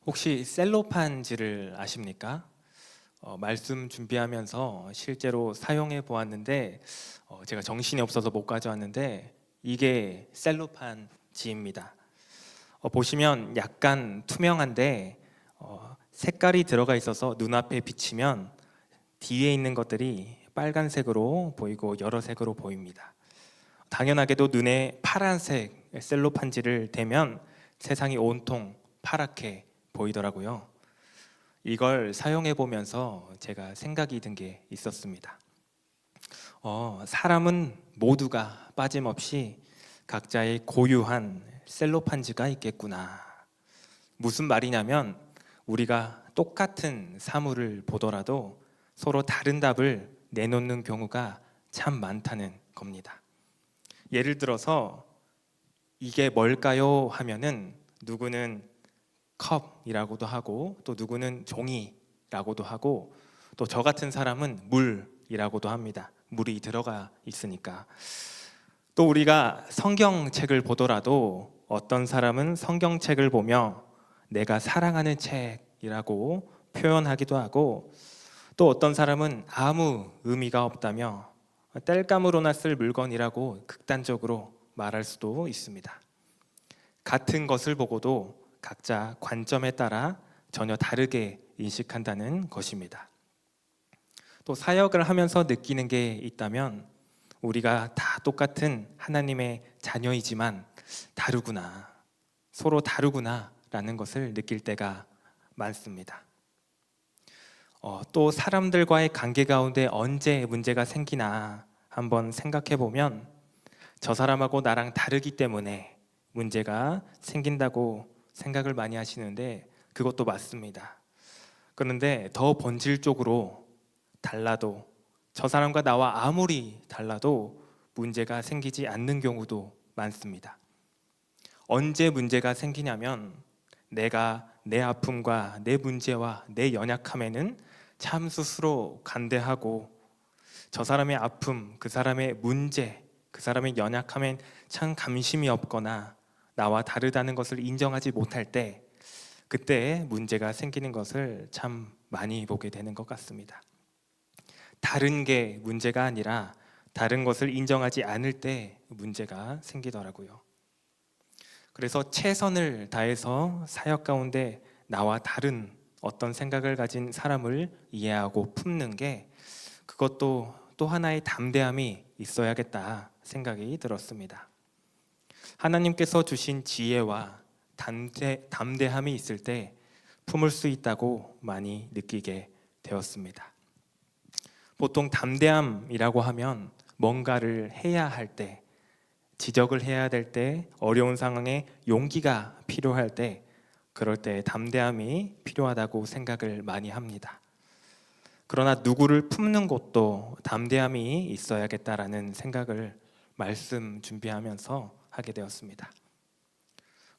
혹시 셀로판지를 아십니까? 말씀 준비하면서 실제로 사용해 보았는데 제가 정신이 없어서 못 가져왔는데 이게 셀로판지입니다. 보시면 약간 투명한데 색깔이 들어가 있어서 눈앞에 비치면 뒤에 있는 것들이 빨간색으로 보이고 여러 색으로 보입니다. 당연하게도 눈에 파란색 셀로판지를 대면 세상이 온통 파랗게 보이더라고요. 이걸 사용해 보면서 제가 생각이 든 게 있었습니다. 사람은 모두가 빠짐없이 각자의 고유한 셀로판지가 있겠구나. 무슨 말이냐면 우리가 똑같은 사물을 보더라도 서로 다른 답을 내놓는 경우가 참 많다는 겁니다. 예를 들어서 이게 뭘까요? 하면은 누구는 컵이라고도 하고 또 누구는 종이라고도 하고 또 저 같은 사람은 물이라고도 합니다. 물이 들어가 있으니까. 또 우리가 성경책을 보더라도 어떤 사람은 성경책을 보며 내가 사랑하는 책이라고 표현하기도 하고 또 어떤 사람은 아무 의미가 없다며 땔감으로나 쓸 물건이라고 극단적으로 말할 수도 있습니다. 같은 것을 보고도 각자 관점에 따라 전혀 다르게 인식한다는 것입니다. 또 사역을 하면서 느끼는 게 있다면 우리가 다 똑같은 하나님의 자녀이지만 다르구나, 서로 다르구나 라는 것을 느낄 때가 많습니다. 또 사람들과의 관계 가운데 언제 문제가 생기나 한번 생각해 보면 저 사람하고 나랑 다르기 때문에 문제가 생긴다고 생각을 많이 하시는데 그것도 맞습니다. 그런데 더 본질적으로 달라도 저 사람과 나와 아무리 달라도 문제가 생기지 않는 경우도 많습니다. 언제 문제가 생기냐면 내가 내 아픔과 내 문제와 내 연약함에는 참 스스로 관대하고 저 사람의 아픔, 그 사람의 문제, 그 사람의 연약함엔 참 관심이 없거나 나와 다르다는 것을 인정하지 못할 때 그때 문제가 생기는 것을 참 많이 보게 되는 것 같습니다. 다른 게 문제가 아니라 다른 것을 인정하지 않을 때 문제가 생기더라고요. 그래서 최선을 다해서 사역 가운데 나와 다른 어떤 생각을 가진 사람을 이해하고 품는 게 그것도 또 하나의 담대함이 있어야겠다 생각이 들었습니다. 하나님께서 주신 지혜와 담대함이 있을 때 품을 수 있다고 많이 느끼게 되었습니다. 보통 담대함이라고 하면 뭔가를 해야 할 때, 지적을 해야 될 때, 어려운 상황에 용기가 필요할 때, 그럴 때 담대함이 필요하다고 생각을 많이 합니다. 그러나 누구를 품는 것도 담대함이 있어야겠다라는 생각을 말씀 준비하면서 하게 되었습니다.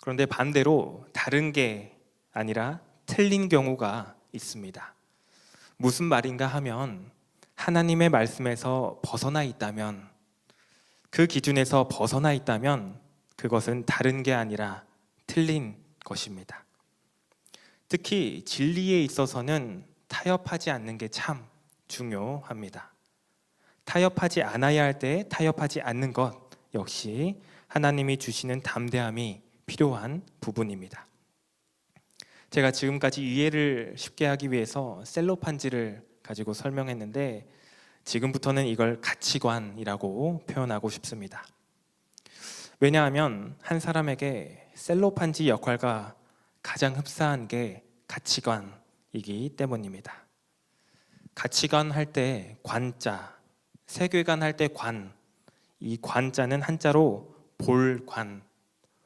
그런데 반대로 다른 게 아니라 틀린 경우가 있습니다. 무슨 말인가 하면 하나님의 말씀에서 벗어나 있다면, 그 기준에서 벗어나 있다면 그것은 다른 게 아니라 틀린 것입니다. 특히 진리에 있어서는 타협하지 않는 게 참 중요합니다. 타협하지 않아야 할 때 타협하지 않는 것 역시 하나님이 주시는 담대함이 필요한 부분입니다. 제가 지금까지 이해를 쉽게 하기 위해서 셀로판지를 가지고 설명했는데 지금부터는 이걸 가치관이라고 표현하고 싶습니다. 왜냐하면 한 사람에게 셀로판지 역할과 가장 흡사한 게 가치관이기 때문입니다. 가치관 할 때 관자, 세계관 할 때 관, 이 관자는 한자로 볼관,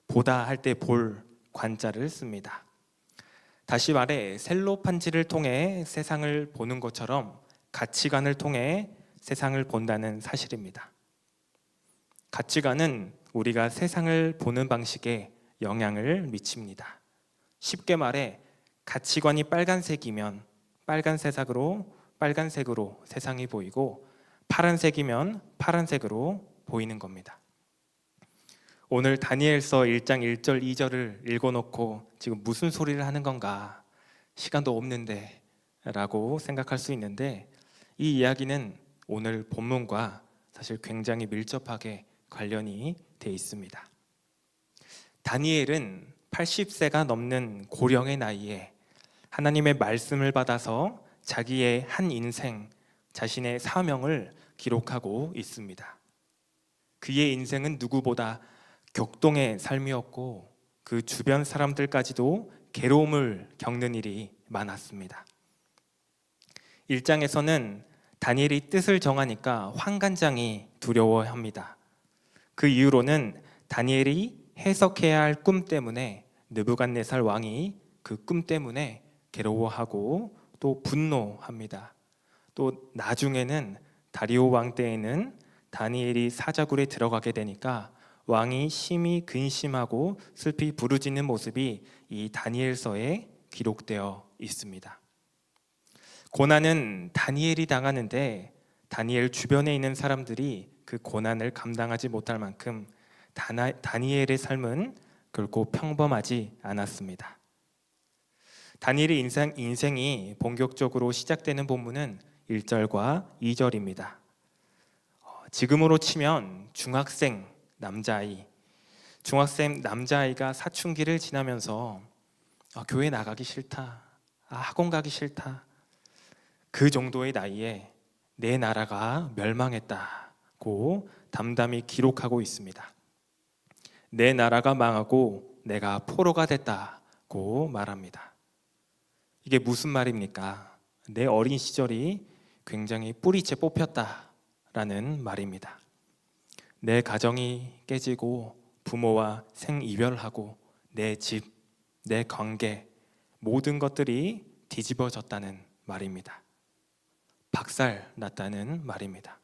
보다 할 때 볼 관자를 씁니다. 다시 말해 셀로판지를 통해 세상을 보는 것처럼 가치관을 통해 세상을 본다는 사실입니다. 가치관은 우리가 세상을 보는 방식에 영향을 미칩니다. 쉽게 말해 가치관이 빨간색이면 빨간색으로 세상이 보이고 파란색이면 파란색으로 보이는 겁니다. 오늘 다니엘서 1장 1절 2절을 읽어놓고 지금 무슨 소리를 하는 건가? 시간도 없는데 라고 생각할 수 있는데, 이 이야기는 오늘 본문과 사실 굉장히 밀접하게 관련이 돼 있습니다. 다니엘은 80세가 넘는 고령의 나이에 하나님의 말씀을 받아서 자기의 한 인생, 자신의 사명을 기록하고 있습니다. 그의 인생은 누구보다 격동의 삶이었고 그 주변 사람들까지도 괴로움을 겪는 일이 많았습니다. 1장에서는 다니엘이 뜻을 정하니까 환관장이 두려워합니다. 그 이후로는 다니엘이 해석해야 할 꿈 때문에 느부갓네살 왕이 그 꿈 때문에 괴로워하고 또 분노합니다. 또 나중에는 다리오 왕 때에는 다니엘이 사자굴에 들어가게 되니까 왕이 심히 근심하고 슬피 부르짖는 모습이 이 다니엘서에 기록되어 있습니다. 고난은 다니엘이 당하는데 다니엘 주변에 있는 사람들이 그 고난을 감당하지 못할 만큼 다니엘의 삶은 결코 평범하지 않았습니다. 다니엘의 인생이 본격적으로 시작되는 본문은 1절과 2절입니다. 지금으로 치면 중학생 남자아이가 사춘기를 지나면서 교회 나가기 싫다, 학원 가기 싫다, 그 정도의 나이에 내 나라가 멸망했다고 담담히 기록하고 있습니다. 내 나라가 망하고 내가 포로가 됐다고 말합니다. 이게 무슨 말입니까? 내 어린 시절이 굉장히 뿌리채 뽑혔다라는 말입니다. 내 가정이 깨지고 부모와 생이별하고 내 집, 내 관계, 모든 것들이 뒤집어졌다는 말입니다. 박살났다는 말입니다.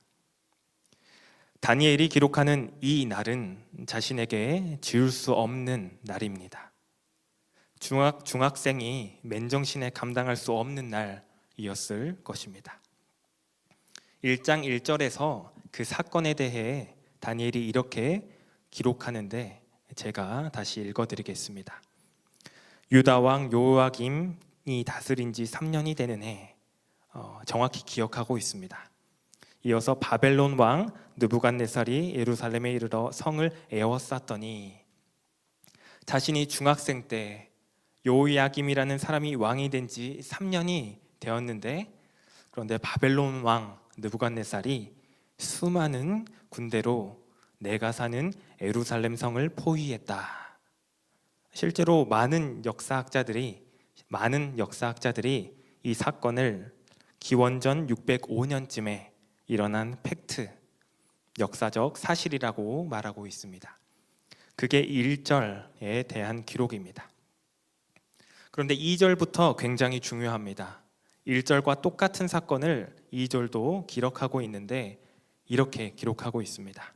다니엘이 기록하는 이 날은 자신에게 지울 수 없는 날입니다. 중학생이 맨정신에 감당할 수 없는 날이었을 것입니다. 1장 1절에서 그 사건에 대해 다니엘이 이렇게 기록하는데 제가 다시 읽어드리겠습니다. 유다 왕 요야김이 다스린 지 3년이 되는 해, 정확히 기억하고 있습니다. 이어서 바벨론 왕 느부갓네살이 예루살렘에 이르러 성을 에워쌌더니, 자신이 중학생 때 요야김이라는 사람이 왕이 된 지 3년이 되었는데, 그런데 바벨론 왕 느부갓네살이 수많은 군대로 내가 사는 예루살렘 성을 포위했다. 실제로 많은 역사학자들이 이 사건을 기원전 605년쯤에 일어난 팩트, 역사적 사실이라고 말하고 있습니다. 그게 1절에 대한 기록입니다. 그런데 2절부터 굉장히 중요합니다. 1절과 똑같은 사건을 2절도 기록하고 있는데 이렇게 기록하고 있습니다.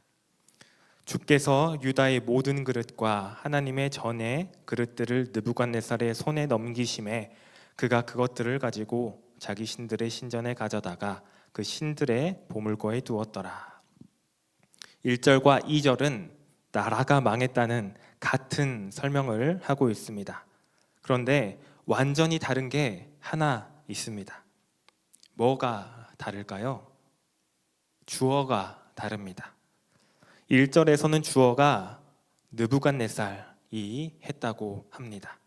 주께서 유다의 모든 그릇과 하나님의 전의 그릇들을 느부갓네살의 손에 넘기심에 그가 그것들을 가지고 자기 신들의 신전에 가져다가 그 신들의 보물고에 두었더라. 1절과 2절은 나라가 망했다는 같은 설명을 하고 있습니다. 그런데 완전히 다른 게 하나 있습니다. 뭐가 다를까요? 주어가 다릅니다. 1절에서는 주어가 느부갓네살이 했다고 합니다.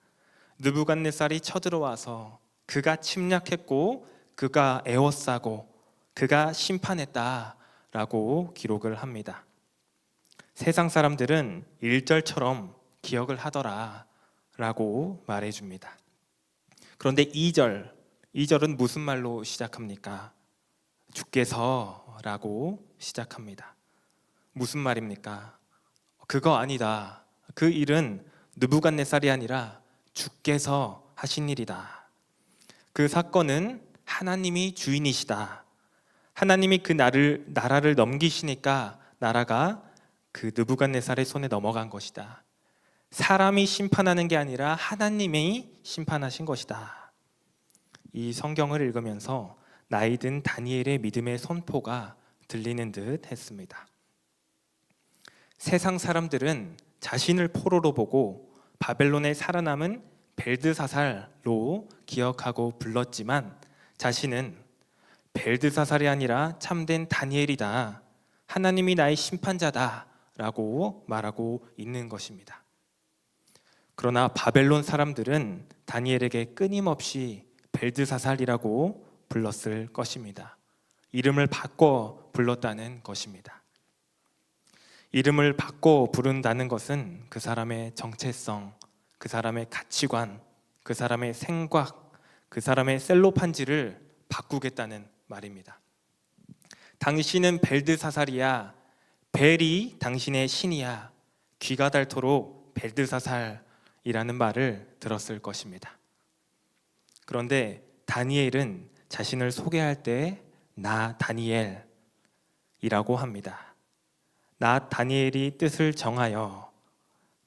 느부갓네살이 쳐들어와서 그가 침략했고 그가 에워싸고 그가 심판했다라고 기록을 합니다. 세상 사람들은 1절처럼 기억을 하더라라고 말해줍니다. 그런데 2절은 무슨 말로 시작합니까? 주께서라고 시작합니다. 무슨 말입니까? 그거 아니다. 그 일은 느부갓네살이 아니라 주께서 하신 일이다. 그 사건은 하나님이 주인이시다. 하나님이 그 나라를 넘기시니까 나라가 그 느부갓네살의 손에 넘어간 것이다. 사람이 심판하는 게 아니라 하나님이 심판하신 것이다. 이 성경을 읽으면서 나이든 다니엘의 믿음의 선포가 들리는 듯 했습니다. 세상 사람들은 자신을 포로로 보고 바벨론에 살아남은 벨드사살로 기억하고 불렀지만 자신은 벨드사살이 아니라 참된 다니엘이다. 하나님이 나의 심판자다. 라고 말하고 있는 것입니다. 그러나 바벨론 사람들은 다니엘에게 끊임없이 벨드사살이라고 불렀을 것입니다. 이름을 바꿔 불렀다는 것입니다. 이름을 바꿔 부른다는 것은 그 사람의 정체성, 그 사람의 가치관, 그 사람의 생각, 그 사람의 셀로판지를 바꾸겠다는 말입니다. 당신은 벨드사살이야. 벨이 당신의 신이야. 귀가 닳도록 벨드사살이라는 말을 들었을 것입니다. 그런데 다니엘은 자신을 소개할 때 나 다니엘이라고 합니다. 나 다니엘이 뜻을 정하여,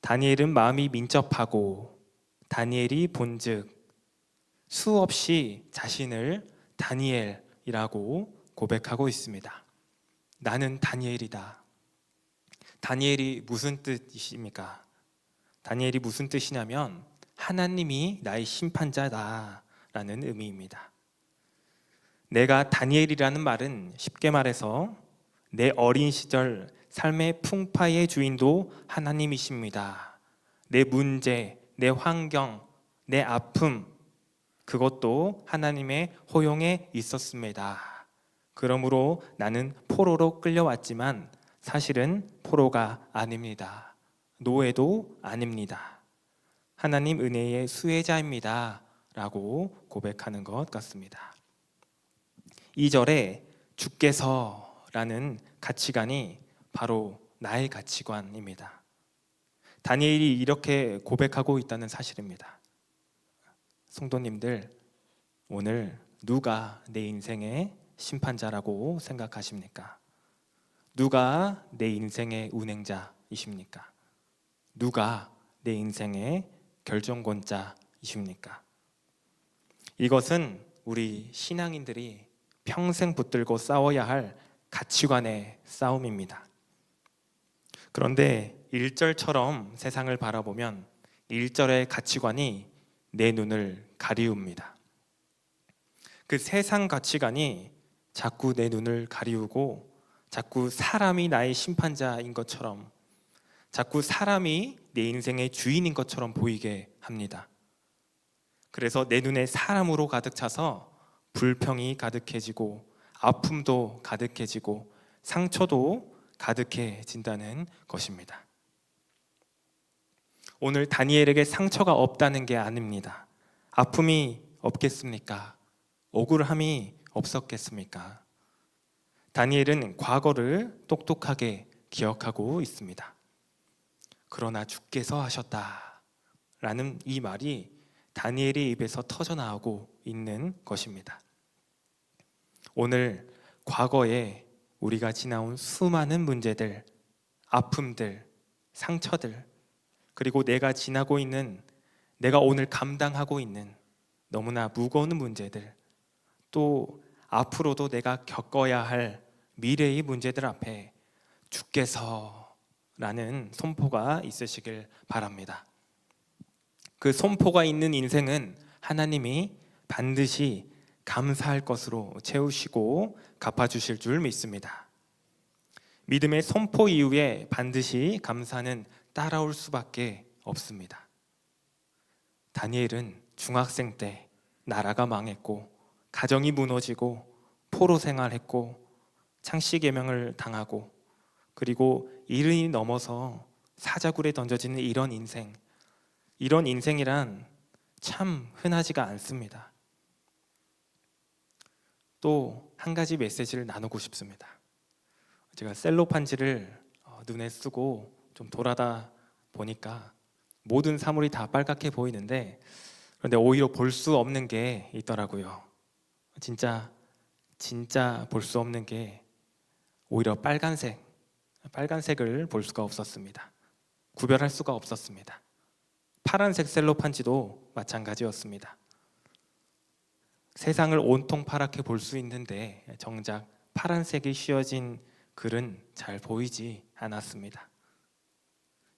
다니엘은 마음이 민첩하고, 다니엘이 본즉 수없이 자신을 다니엘이라고 고백하고 있습니다. 나는 다니엘이다. 다니엘이 무슨 뜻이십니까? 다니엘이 무슨 뜻이냐면 하나님이 나의 심판자다라는 의미입니다. 내가 다니엘이라는 말은 쉽게 말해서 내 어린 시절 삶의 풍파의 주인도 하나님이십니다. 내 문제, 내 환경, 내 아픔, 그것도 하나님의 허용에 있었습니다. 그러므로 나는 포로로 끌려왔지만 사실은 포로가 아닙니다. 노예도 아닙니다. 하나님 은혜의 수혜자입니다. 라고 고백하는 것 같습니다. 2절에 주께서라는 가치관이 바로 나의 가치관입니다. 다니엘이 이렇게 고백하고 있다는 사실입니다. 성도님들, 오늘 누가 내 인생의 심판자라고 생각하십니까? 누가 내 인생의 운행자이십니까? 누가 내 인생의 결정권자이십니까? 이것은 우리 신앙인들이 평생 붙들고 싸워야 할 가치관의 싸움입니다. 그런데 1절처럼 세상을 바라보면 1절의 가치관이 내 눈을 가리웁니다. 그 세상 가치관이 자꾸 내 눈을 가리우고 자꾸 사람이 나의 심판자인 것처럼, 자꾸 사람이 내 인생의 주인인 것처럼 보이게 합니다. 그래서 내 눈에 사람으로 가득 차서 불평이 가득해지고 아픔도 가득해지고 상처도 가득해진다는 것입니다. 오늘 다니엘에게 상처가 없다는 게 아닙니다. 아픔이 없겠습니까? 억울함이 없었겠습니까? 다니엘은 과거를 똑똑하게 기억하고 있습니다. 그러나 주께서 하셨다라는 이 말이 다니엘의 입에서 터져나오고 있는 것입니다. 오늘 과거에 우리가 지나온 수많은 문제들, 아픔들, 상처들, 그리고 내가 지나고 있는, 내가 오늘 감당하고 있는 너무나 무거운 문제들, 또 앞으로도 내가 겪어야 할 미래의 문제들 앞에 주께서라는 손포가 있으시길 바랍니다. 그 손포가 있는 인생은 하나님이 반드시 감사할 것으로 채우시고 갚아주실 줄 믿습니다. 믿음의 손포 이후에 반드시 감사는 따라올 수밖에 없습니다. 다니엘은 중학생 때 나라가 망했고 가정이 무너지고 포로 생활했고 창씨개명을 당하고 그리고 이른이 넘어서 사자굴에 던져지는 이런 인생이란 참 흔하지가 않습니다. 또 한 가지 메시지를 나누고 싶습니다. 제가 셀로판지를 눈에 쓰고 좀 돌아다 보니까 모든 사물이 다 빨갛게 보이는데, 그런데 오히려 볼 수 없는 게 있더라고요. 진짜 볼 수 없는 게 오히려 빨간색을 볼 수가 없었습니다. 구별할 수가 없었습니다. 파란색 셀로판지도 마찬가지였습니다. 세상을 온통 파랗게 볼 수 있는데 정작 파란색이 씌어진 글은 잘 보이지 않았습니다.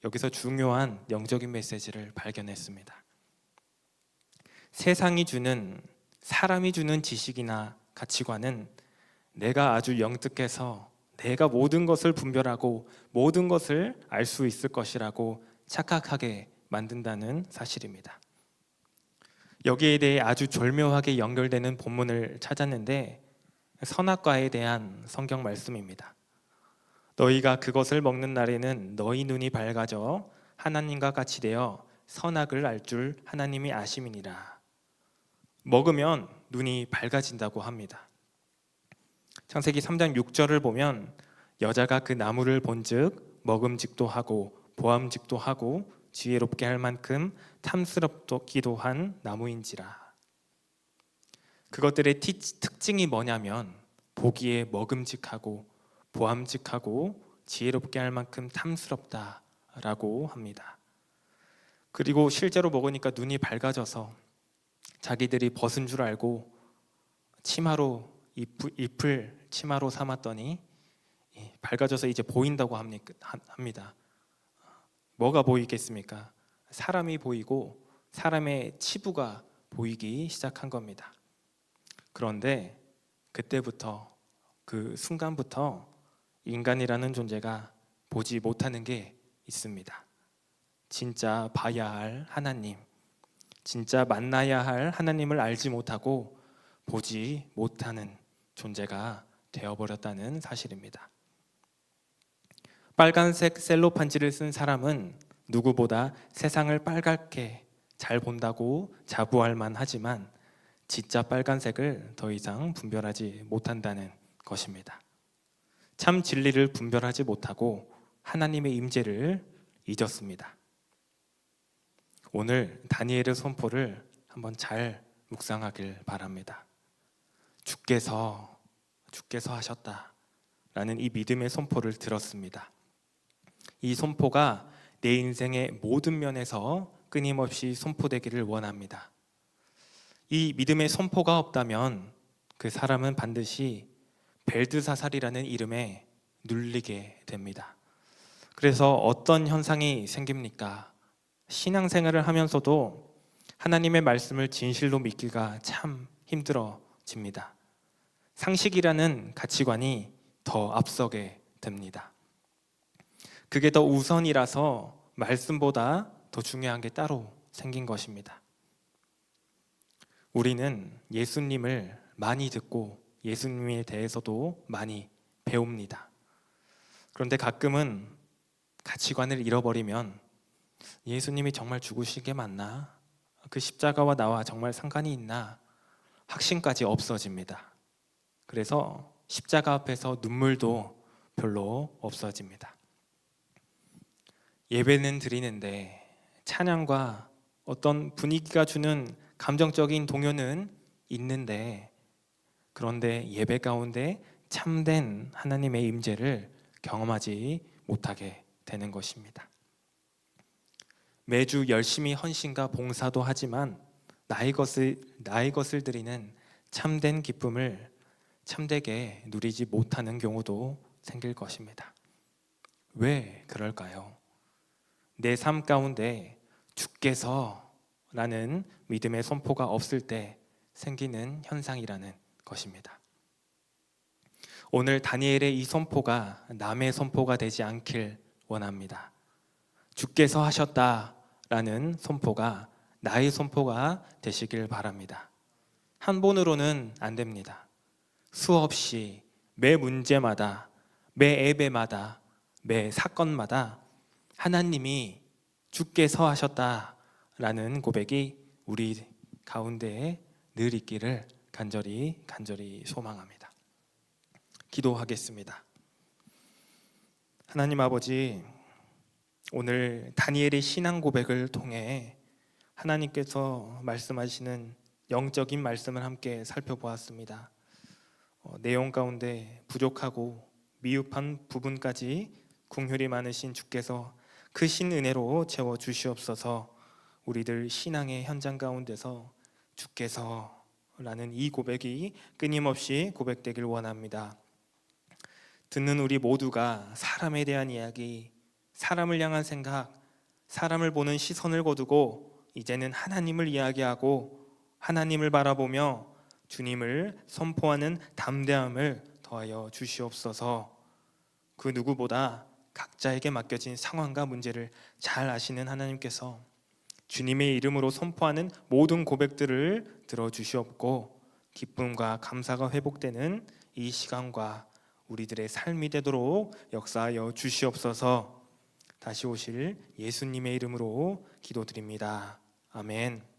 여기서 중요한 영적인 메시지를 발견했습니다. 세상이 주는, 사람이 주는 지식이나 가치관은 내가 아주 영특해서 내가 모든 것을 분별하고 모든 것을 알 수 있을 것이라고 착각하게 만든다는 사실입니다. 여기에 대해 아주 절묘하게 연결되는 본문을 찾았는데 선악과에 대한 성경 말씀입니다. 너희가 그것을 먹는 날에는 너희 눈이 밝아져 하나님과 같이 되어 선악을 알 줄 하나님이 아심이니라. 먹으면 눈이 밝아진다고 합니다. 창세기 3장 6절을 보면 여자가 그 나무를 본즉 먹음직도 하고 보암직도 하고 지혜롭게 할 만큼 탐스럽기도 한 나무인지라. 그것들의 특징이 뭐냐면 보기에 먹음직하고 보암직하고 지혜롭게 할 만큼 탐스럽다라고 합니다. 그리고 실제로 먹으니까 눈이 밝아져서 자기들이 벗은 줄 알고 치마로 잎을 치마로 삼았더니 밝아져서 이제 보인다고 합니다. 뭐가 보이겠습니까? 사람이 보이고 사람의 치부가 보이기 시작한 겁니다. 그런데 그때부터, 그 순간부터 인간이라는 존재가 보지 못하는 게 있습니다. 진짜 봐야 할 하나님, 진짜 만나야 할 하나님을 알지 못하고 보지 못하는 존재가 되어버렸다는 사실입니다. 빨간색 셀로판지를 쓴 사람은 누구보다 세상을 빨갛게 잘 본다고 자부할 만하지만 진짜 빨간색을 더 이상 분별하지 못한다는 것입니다. 참 진리를 분별하지 못하고 하나님의 임재를 잊었습니다. 오늘 다니엘의 선포를 한번 잘 묵상하길 바랍니다. 주께서 하셨다라는 이 믿음의 선포를 들었습니다. 이 선포가 내 인생의 모든 면에서 끊임없이 선포되기를 원합니다. 이 믿음의 선포가 없다면 그 사람은 반드시 벨드사살이라는 이름에 눌리게 됩니다. 그래서 어떤 현상이 생깁니까? 신앙생활을 하면서도 하나님의 말씀을 진실로 믿기가 참 힘들어집니다. 상식이라는 가치관이 더 앞서게 됩니다. 그게 더 우선이라서 말씀보다 더 중요한 게 따로 생긴 것입니다. 우리는 예수님을 많이 듣고 예수님에 대해서도 많이 배웁니다. 그런데 가끔은 가치관을 잃어버리면 예수님이 정말 죽으신 게 맞나? 그 십자가와 나와 정말 상관이 있나? 확신까지 없어집니다. 그래서 십자가 앞에서 눈물도 별로 없어집니다. 예배는 드리는데 찬양과 어떤 분위기가 주는 감정적인 동요는 있는데, 그런데 예배 가운데 참된 하나님의 임재를 경험하지 못하게 되는 것입니다. 매주 열심히 헌신과 봉사도 하지만 나의 것을 드리는 참된 기쁨을 참되게 누리지 못하는 경우도 생길 것입니다. 왜 그럴까요? 내 삶 가운데 주께서라는 믿음의 선포가 없을 때 생기는 현상이라는 것입니다. 오늘 다니엘의 이 선포가 남의 선포가 되지 않길 원합니다. 주께서 하셨다라는 선포가 나의 선포가 되시길 바랍니다. 한 번으로는 안 됩니다. 수없이 매 문제마다, 매 예배마다, 매 사건마다 하나님이 주께서 하셨다라는 고백이 우리 가운데에 늘 있기를 간절히 소망합니다. 기도하겠습니다. 하나님 아버지, 오늘 다니엘의 신앙 고백을 통해 하나님께서 말씀하시는 영적인 말씀을 함께 살펴보았습니다. 내용 가운데 부족하고 미흡한 부분까지 긍휼이 많으신 주께서 크신 은혜로 채워 주시옵소서. 우리들 신앙의 현장 가운데서 주께서라는 이 고백이 끊임없이 고백되길 원합니다. 듣는 우리 모두가 사람에 대한 이야기, 사람을 향한 생각, 사람을 보는 시선을 거두고 이제는 하나님을 이야기하고 하나님을 바라보며 주님을 선포하는 담대함을 더하여 주시옵소서. 그 누구보다 각자에게 맡겨진 상황과 문제를 잘 아시는 하나님께서 주님의 이름으로 선포하는 모든 고백들을 들어주시옵고 기쁨과 감사가 회복되는 이 시간과 우리들의 삶이 되도록 역사하여 주시옵소서. 다시 오실 예수님의 이름으로 기도드립니다. 아멘.